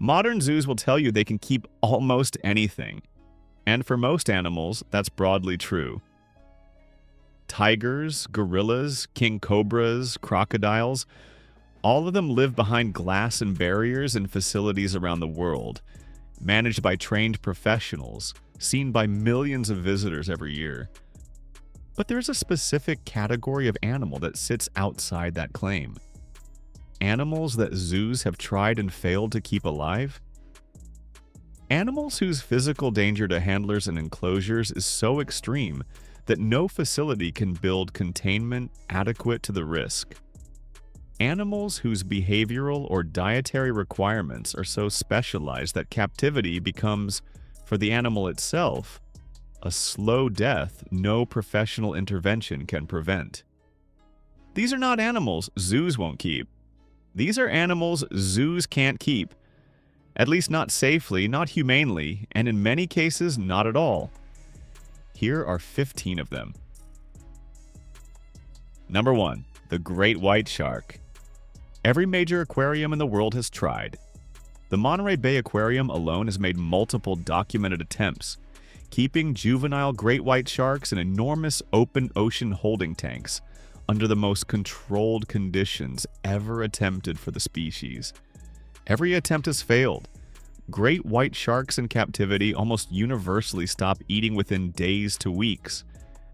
Modern zoos will tell you they can keep almost anything. And for most animals, that's broadly true. Tigers, gorillas, king cobras, crocodiles, all of them live behind glass and barriers in facilities around the world, managed by trained professionals, seen by millions of visitors every year. But there's a specific category of animal that sits outside that claim. Animals that zoos have tried and failed to keep alive? Animals whose physical danger to handlers and enclosures is so extreme that no facility can build containment adequate to the risk. Animals whose behavioral or dietary requirements are so specialized that captivity becomes, for the animal itself, a slow death no professional intervention can prevent. These are not animals zoos won't keep. These are animals zoos can't keep. At least not safely, not humanely, and in many cases, not at all. Here are 15 of them. Number 1. The great white shark. Every major aquarium in the world has tried. The Monterey Bay Aquarium alone has made multiple documented attempts, keeping juvenile great white sharks in enormous open ocean holding tanks under the most controlled conditions ever attempted for the species. Every attempt has failed. Great white sharks in captivity almost universally stop eating within days to weeks,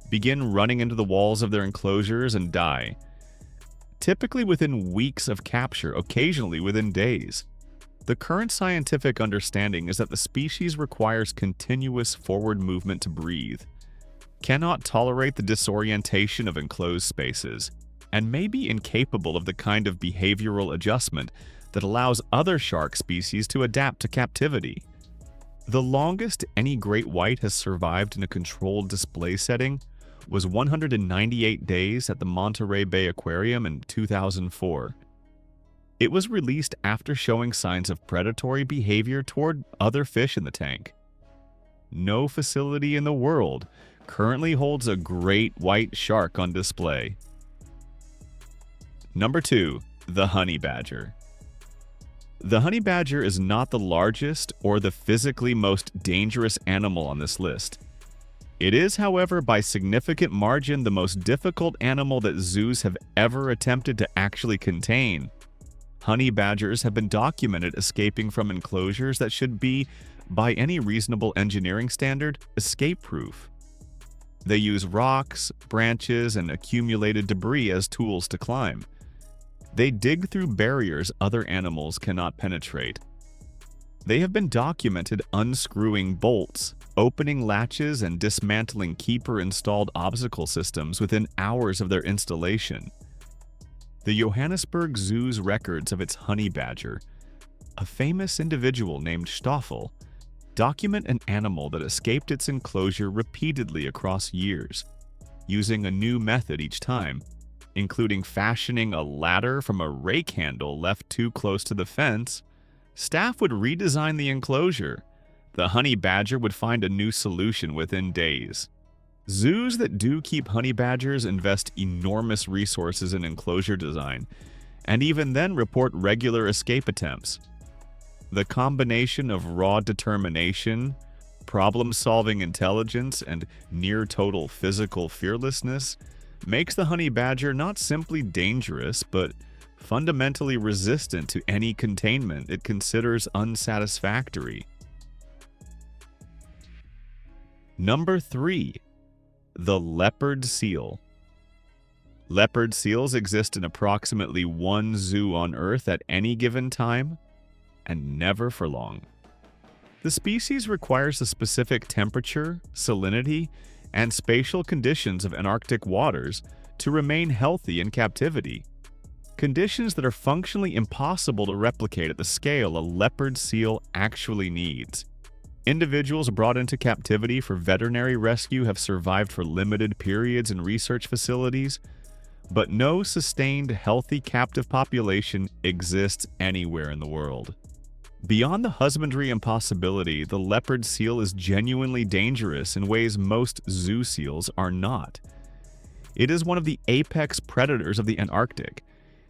begin running into the walls of their enclosures, and die. Typically within weeks of capture, occasionally within days. The current scientific understanding is that the species requires continuous forward movement to breathe, cannot tolerate the disorientation of enclosed spaces, and may be incapable of the kind of behavioral adjustment that allows other shark species to adapt to captivity. The longest any great white has survived in a controlled display setting was 198 days at the Monterey Bay Aquarium in 2004. It was released after showing signs of predatory behavior toward other fish in the tank. No facility in the world currently holds a great white shark on display. Number 2. The honey badger. The honey badger is not the largest or the physically most dangerous animal on this list. It is, however, by significant margin the most difficult animal that zoos have ever attempted to actually contain. Honey badgers have been documented escaping from enclosures that should be, by any reasonable engineering standard, escape-proof. They use rocks, branches, and accumulated debris as tools to climb. They dig through barriers other animals cannot penetrate. They have been documented unscrewing bolts, opening latches, and dismantling keeper-installed obstacle systems within hours of their installation. The Johannesburg Zoo's records of its honey badger, a famous individual named Stoffel, document an animal that escaped its enclosure repeatedly across years, using a new method each time, including fashioning a ladder from a rake handle left too close to the fence. Staff would redesign the enclosure. The honey badger would find a new solution within days. Zoos that do keep honey badgers invest enormous resources in enclosure design, and even then report regular escape attempts. The combination of raw determination, problem-solving intelligence, and near-total physical fearlessness makes the honey badger not simply dangerous, but fundamentally resistant to any containment it considers unsatisfactory. Number 3. The leopard seal. Leopard seals exist in approximately one zoo on Earth at any given time, and never for long. The species requires a specific temperature, salinity, and spatial conditions of Antarctic waters to remain healthy in captivity. Conditions that are functionally impossible to replicate at the scale a leopard seal actually needs. Individuals brought into captivity for veterinary rescue have survived for limited periods in research facilities, but no sustained healthy captive population exists anywhere in the world. Beyond the husbandry impossibility, the leopard seal is genuinely dangerous in ways most zoo seals are not. It is one of the apex predators of the Antarctic,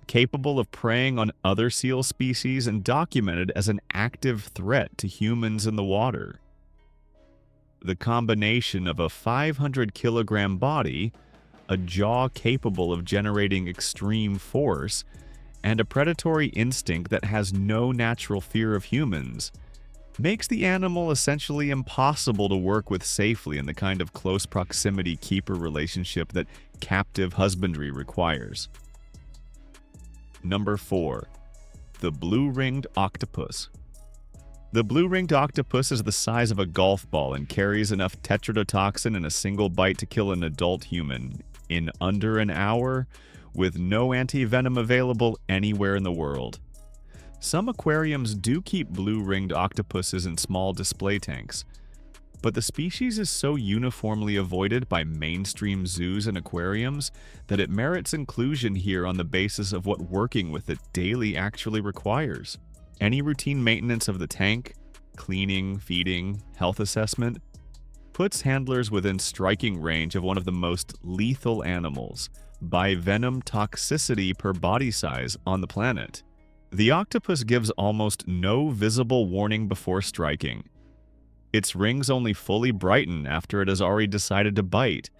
capable of preying on other seal species and documented as an active threat to humans in the water. The combination of a 500-kilogram body, a jaw capable of generating extreme force, and a predatory instinct that has no natural fear of humans makes the animal essentially impossible to work with safely in the kind of close proximity keeper relationship that captive husbandry requires. Number 4. The blue-ringed octopus. The blue-ringed octopus is the size of a golf ball and carries enough tetrodotoxin in a single bite to kill an adult human in under an hour, with no anti-venom available anywhere in the world. Some aquariums do keep blue-ringed octopuses in small display tanks, but the species is so uniformly avoided by mainstream zoos and aquariums that it merits inclusion here on the basis of what working with it daily actually requires. Any routine maintenance of the tank, cleaning, feeding, health assessment, puts handlers within striking range of one of the most lethal animals by venom toxicity per body size on the planet. The octopus gives almost no visible warning before striking. Its rings only fully brighten after it has already decided to bite,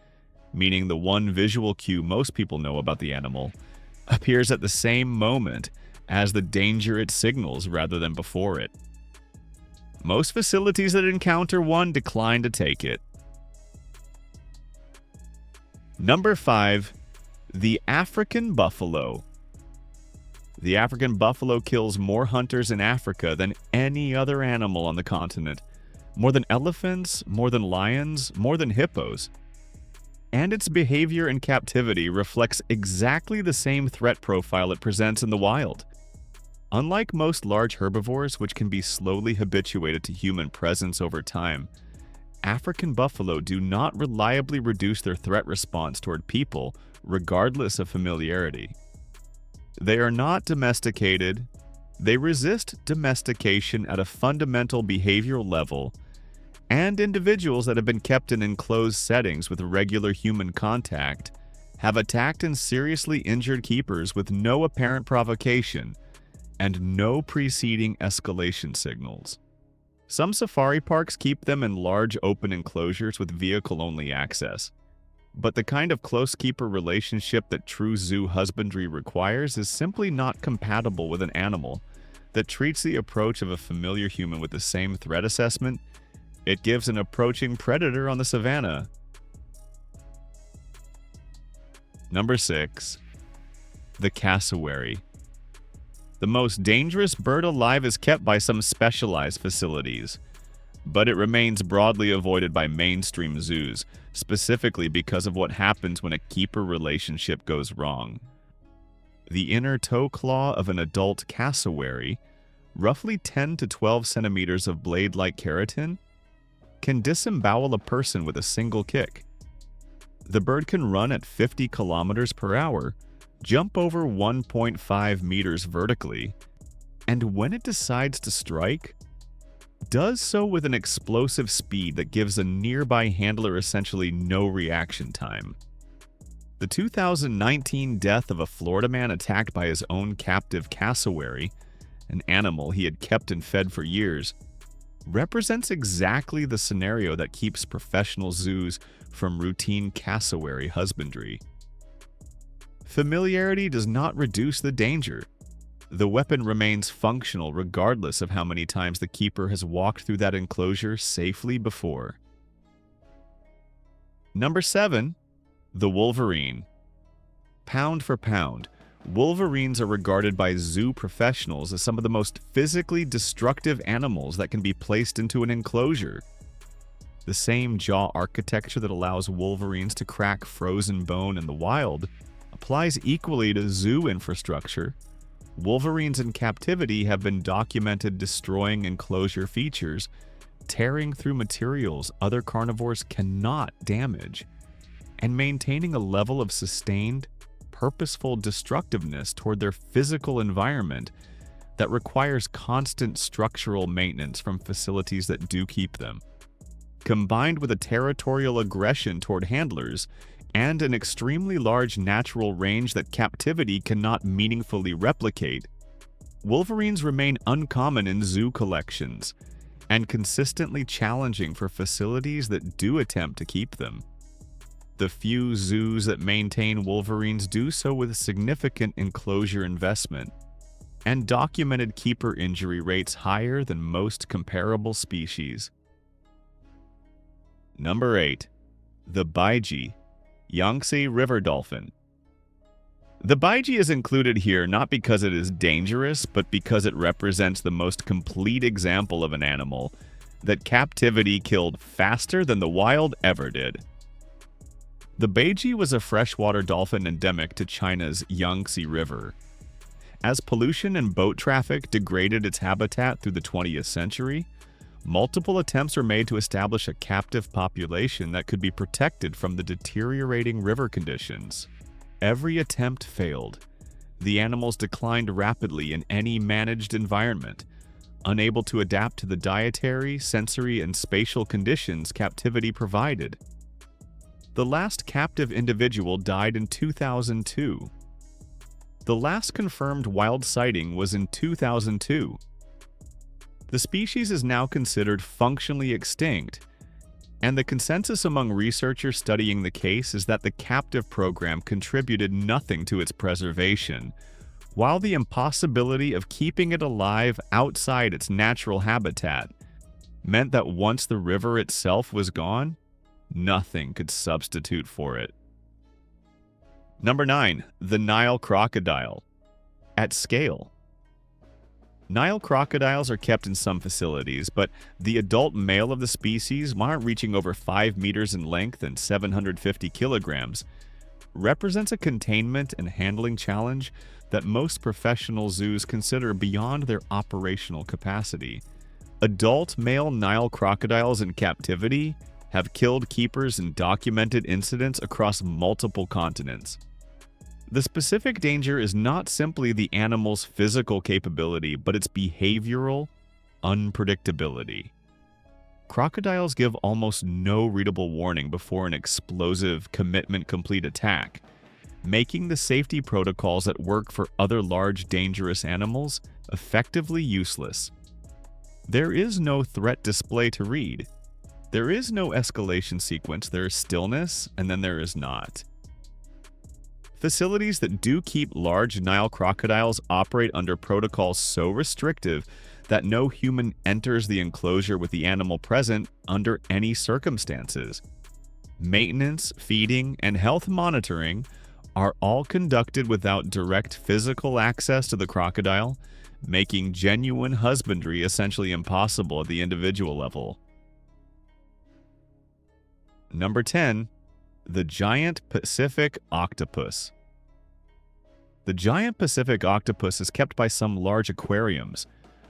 meaning the one visual cue most people know about the animal appears at the same moment as the danger it signals rather than before it. Most facilities that encounter one decline to take it. Number 5. The African buffalo. The African buffalo kills more hunters in Africa than any other animal on the continent. More than elephants, more than lions, more than hippos. And its behavior in captivity reflects exactly the same threat profile it presents in the wild. Unlike most large herbivores, which can be slowly habituated to human presence over time, African buffalo do not reliably reduce their threat response toward people, regardless of familiarity. They are not domesticated. They resist domestication at a fundamental behavioral level, and individuals that have been kept in enclosed settings with regular human contact have attacked and seriously injured keepers with no apparent provocation and no preceding escalation signals. Some safari parks keep them in large open enclosures with vehicle-only access. But the kind of close keeper relationship that true zoo husbandry requires is simply not compatible with an animal that treats the approach of a familiar human with the same threat assessment it gives an approaching predator on the savannah. Number 6. The cassowary. The most dangerous bird alive is kept by some specialized facilities, but it remains broadly avoided by mainstream zoos, specifically because of what happens when a keeper relationship goes wrong. The inner toe claw of an adult cassowary, roughly 10 to 12 centimeters of blade-like keratin, can disembowel a person with a single kick. The bird can run at 50 kilometers per hour, jump over 1.5 meters vertically, and when it decides to strike, does so with an explosive speed that gives a nearby handler essentially no reaction time. The 2019 death of a Florida man attacked by his own captive cassowary, an animal he had kept and fed for years, represents exactly the scenario that keeps professional zoos from routine cassowary husbandry. Familiarity does not reduce the danger. The weapon remains functional regardless of how many times the keeper has walked through that enclosure safely before. Number 7. The wolverine. Pound for pound, wolverines are regarded by zoo professionals as some of the most physically destructive animals that can be placed into an enclosure. The same jaw architecture that allows wolverines to crack frozen bone in the wild applies equally to zoo infrastructure. Wolverines in captivity have been documented destroying enclosure features, tearing through materials other carnivores cannot damage, and maintaining a level of sustained, purposeful destructiveness toward their physical environment that requires constant structural maintenance from facilities that do keep them. Combined with a territorial aggression toward handlers, and an extremely large natural range that captivity cannot meaningfully replicate, wolverines remain uncommon in zoo collections and consistently challenging for facilities that do attempt to keep them. The few zoos that maintain wolverines do so with significant enclosure investment and documented keeper injury rates higher than most comparable species. Number 8. The Baiji, Yangtze River dolphin. The Baiji is included here not because it is dangerous, but because it represents the most complete example of an animal that captivity killed faster than the wild ever did. The Baiji was a freshwater dolphin endemic to China's Yangtze River. As pollution and boat traffic degraded its habitat through the 20th century, multiple attempts were made to establish a captive population that could be protected from the deteriorating river conditions. Every attempt failed. The animals declined rapidly in any managed environment, unable to adapt to the dietary, sensory, and spatial conditions captivity provided. The last captive individual died in 2002. The last confirmed wild sighting was in 2002. The species is now considered functionally extinct, and the consensus among researchers studying the case is that the captive program contributed nothing to its preservation, while the impossibility of keeping it alive outside its natural habitat meant that once the river itself was gone, nothing could substitute for it. Number 9. The Nile crocodile. At scale. Nile crocodiles are kept in some facilities, but the adult male of the species, while reaching over 5 meters in length and 750 kilograms, represents a containment and handling challenge that most professional zoos consider beyond their operational capacity. Adult male Nile crocodiles in captivity have killed keepers in documented incidents across multiple continents. The specific danger is not simply the animal's physical capability, but its behavioral unpredictability. Crocodiles give almost no readable warning before an explosive, commitment-complete attack, making the safety protocols that work for other large, dangerous animals effectively useless. There is no threat display to read. There is no escalation sequence. There is stillness, and then there is not. Facilities that do keep large Nile crocodiles operate under protocols so restrictive that no human enters the enclosure with the animal present under any circumstances. Maintenance, feeding, and health monitoring are all conducted without direct physical access to the crocodile, making genuine husbandry essentially impossible at the individual level. Number 10. The giant Pacific octopus. The giant Pacific octopus is kept by some large aquariums,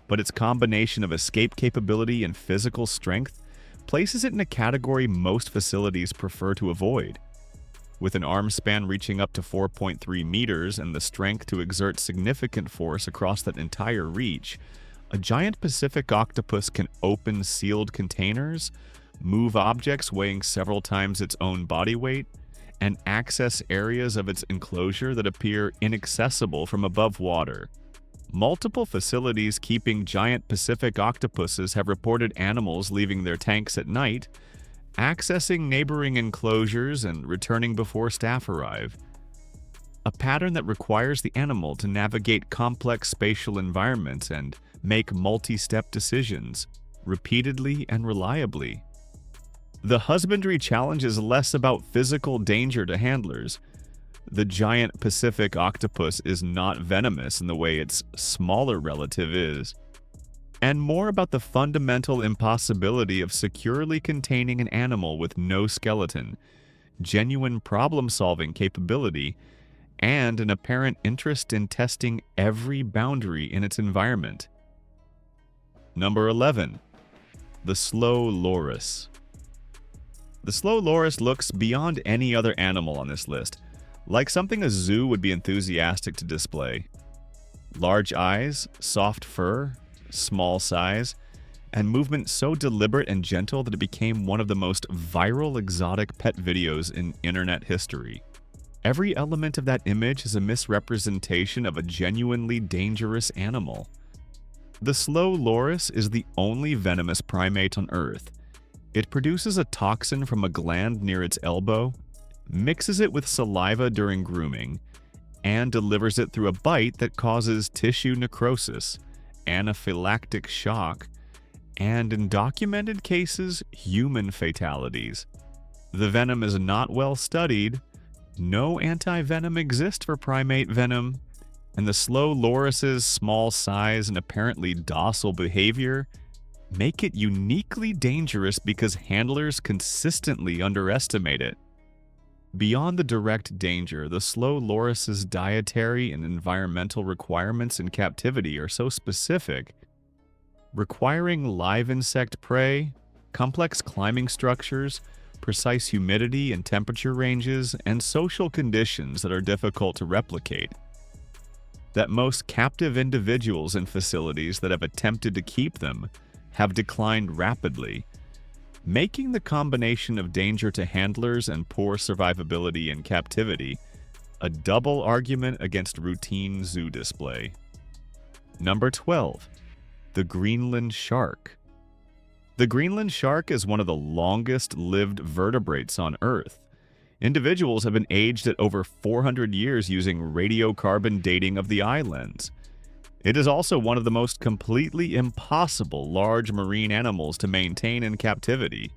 but its combination of escape capability and physical strength places it in a category most facilities prefer to avoid. With an arm span reaching up to 4.3 meters and the strength to exert significant force across that entire reach, a giant Pacific octopus can open sealed containers, move objects weighing several times its own body weight, and access areas of its enclosure that appear inaccessible from above water. Multiple facilities keeping giant Pacific octopuses have reported animals leaving their tanks at night, accessing neighboring enclosures, and returning before staff arrive. A pattern that requires the animal to navigate complex spatial environments and make multi-step decisions, repeatedly and reliably. The husbandry challenge is less about physical danger to handlers. The giant Pacific octopus is not venomous in the way its smaller relative is, and more about the fundamental impossibility of securely containing an animal with no skeleton, genuine problem-solving capability, and an apparent interest in testing every boundary in its environment. Number 11. The slow loris. The slow loris looks beyond any other animal on this list, like something a zoo would be enthusiastic to display. Large eyes, soft fur, small size, and movement so deliberate and gentle that it became one of the most viral exotic pet videos in internet history. Every element of that image is a misrepresentation of a genuinely dangerous animal. The slow loris is the only venomous primate on Earth. It produces a toxin from a gland near its elbow, mixes it with saliva during grooming, and delivers it through a bite that causes tissue necrosis, anaphylactic shock, and in documented cases, human fatalities. The venom is not well studied, no anti-venom exists for primate venom, and the slow loris's small size and apparently docile behavior make it uniquely dangerous because handlers consistently underestimate it. Beyond the direct danger, the slow loris's dietary and environmental requirements in captivity are so specific, requiring live insect prey, complex climbing structures, precise humidity and temperature ranges, and social conditions that are difficult to replicate, that most captive individuals in facilities that have attempted to keep them have declined rapidly, making the combination of danger to handlers and poor survivability in captivity a double argument against routine zoo display. Number 12. The Greenland shark. The Greenland shark is one of the longest-lived vertebrates on Earth. Individuals have been aged at over 400 years using radiocarbon dating of the islands. It is also one of the most completely impossible large marine animals to maintain in captivity.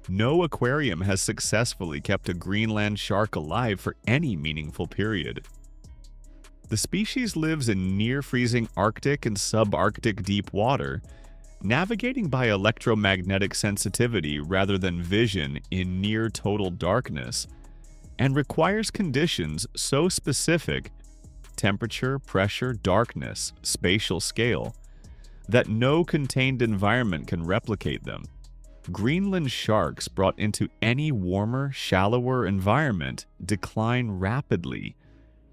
No aquarium has successfully kept a Greenland shark alive for any meaningful period. The species lives in near-freezing Arctic and subarctic deep water, navigating by electromagnetic sensitivity rather than vision in near-total darkness, and requires conditions so specific temperature, pressure, darkness, spatial scale that no contained environment can replicate them. Greenland sharks brought into any warmer, shallower environment decline rapidly,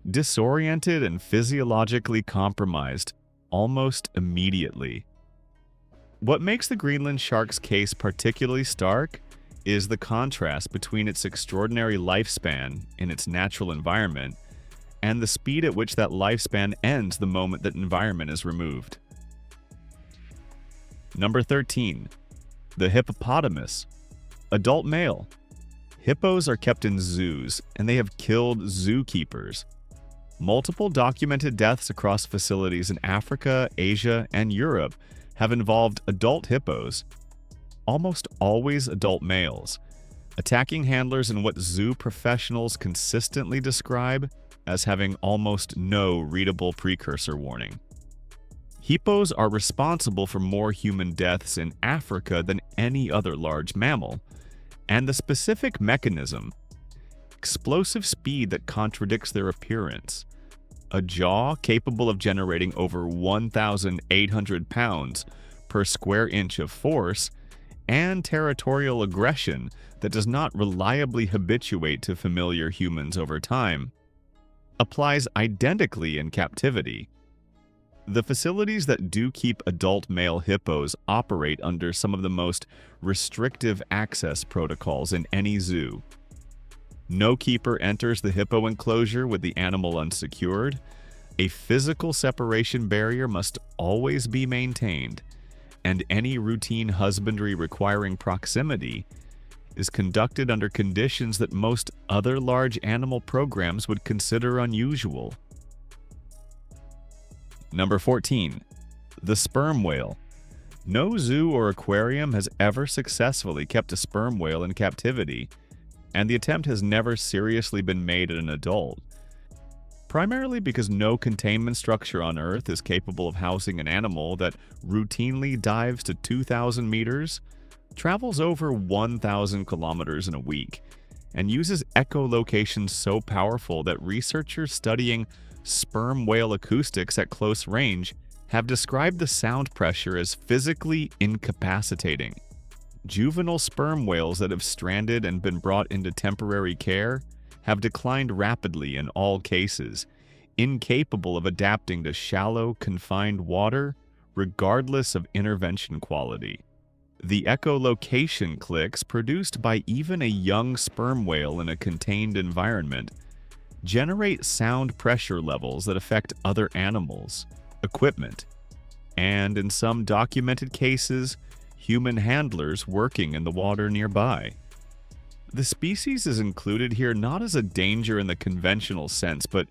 disoriented and physiologically compromised almost immediately. What makes the Greenland shark's case particularly stark is the contrast between its extraordinary lifespan in its natural environment and the speed at which that lifespan ends the moment that environment is removed. Number 13. The hippopotamus. Adult male. Hippos are kept in zoos, and they have killed zookeepers. Multiple documented deaths across facilities in Africa, Asia, and Europe have involved adult hippos, almost always adult males, attacking handlers in what zoo professionals consistently describe as having almost no readable precursor warning. Hippos are responsible for more human deaths in Africa than any other large mammal, and the specific mechanism, explosive speed that contradicts their appearance, a jaw capable of generating over 1,800 pounds per square inch of force, and territorial aggression that does not reliably habituate to familiar humans over time, applies identically in captivity. The facilities that do keep adult male hippos operate under some of the most restrictive access protocols in any zoo. No keeper enters the hippo enclosure with the animal unsecured. A physical separation barrier must always be maintained, and any routine husbandry requiring proximity is conducted under conditions that most other large animal programs would consider unusual. Number 14. The sperm whale. No zoo or aquarium has ever successfully kept a sperm whale in captivity, and the attempt has never seriously been made at an adult, primarily because no containment structure on Earth is capable of housing an animal that routinely dives to 2,000 meters, travels over 1,000 kilometers in a week, and uses echolocation so powerful that researchers studying sperm whale acoustics at close range have described the sound pressure as physically incapacitating. Juvenile sperm whales that have stranded and been brought into temporary care have declined rapidly in all cases, incapable of adapting to shallow, confined water, regardless of intervention quality. The echolocation clicks produced by even a young sperm whale in a contained environment generate sound pressure levels that affect other animals, equipment, and in some documented cases, human handlers working in the water nearby. The species is included here not as a danger in the conventional sense, but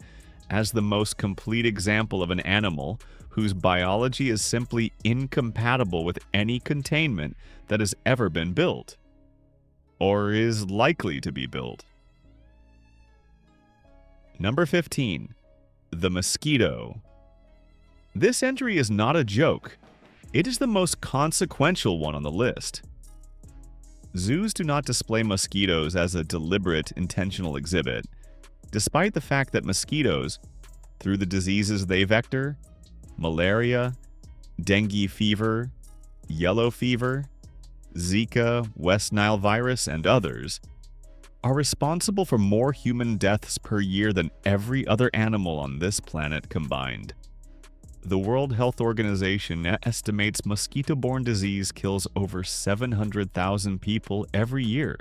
as the most complete example of an animal whose biology is simply incompatible with any containment that has ever been built, or is likely to be built. Number 15. The mosquito. This entry is not a joke. It is the most consequential one on the list. Zoos do not display mosquitoes as a deliberate, intentional exhibit, despite the fact that mosquitoes, through the diseases they vector, malaria, dengue fever, yellow fever, Zika, West Nile virus, and others, are responsible for more human deaths per year than every other animal on this planet combined. The World Health Organization estimates mosquito-borne disease kills over 700,000 people every year.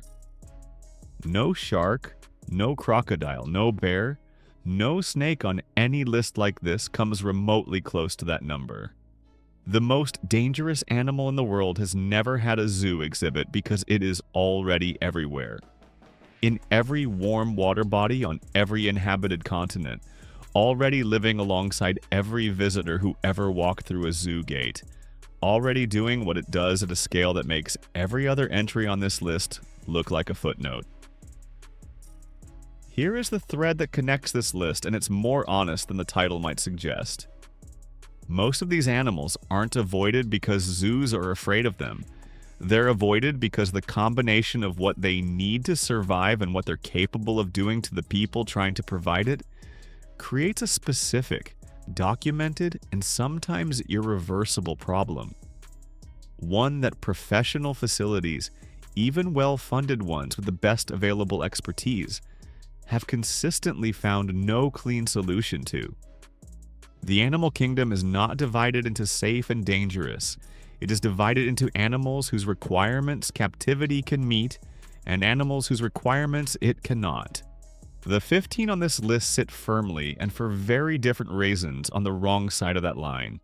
No shark, no crocodile, no bear, no snake on any list like this comes remotely close to that number. The most dangerous animal in the world has never had a zoo exhibit because it is already everywhere. In every warm water body on every inhabited continent, already living alongside every visitor who ever walked through a zoo gate, already doing what it does at a scale that makes every other entry on this list look like a footnote. Here is the thread that connects this list, and it's more honest than the title might suggest. Most of these animals aren't avoided because zoos are afraid of them. They're avoided because the combination of what they need to survive and what they're capable of doing to the people trying to provide it creates a specific, documented, and sometimes irreversible problem. One that professional facilities, even well-funded ones with the best available expertise, have consistently found no clean solution to. The animal kingdom is not divided into safe and dangerous. It is divided into animals whose requirements captivity can meet and animals whose requirements it cannot. The 15 on this list sit firmly, and for very different reasons, on the wrong side of that line.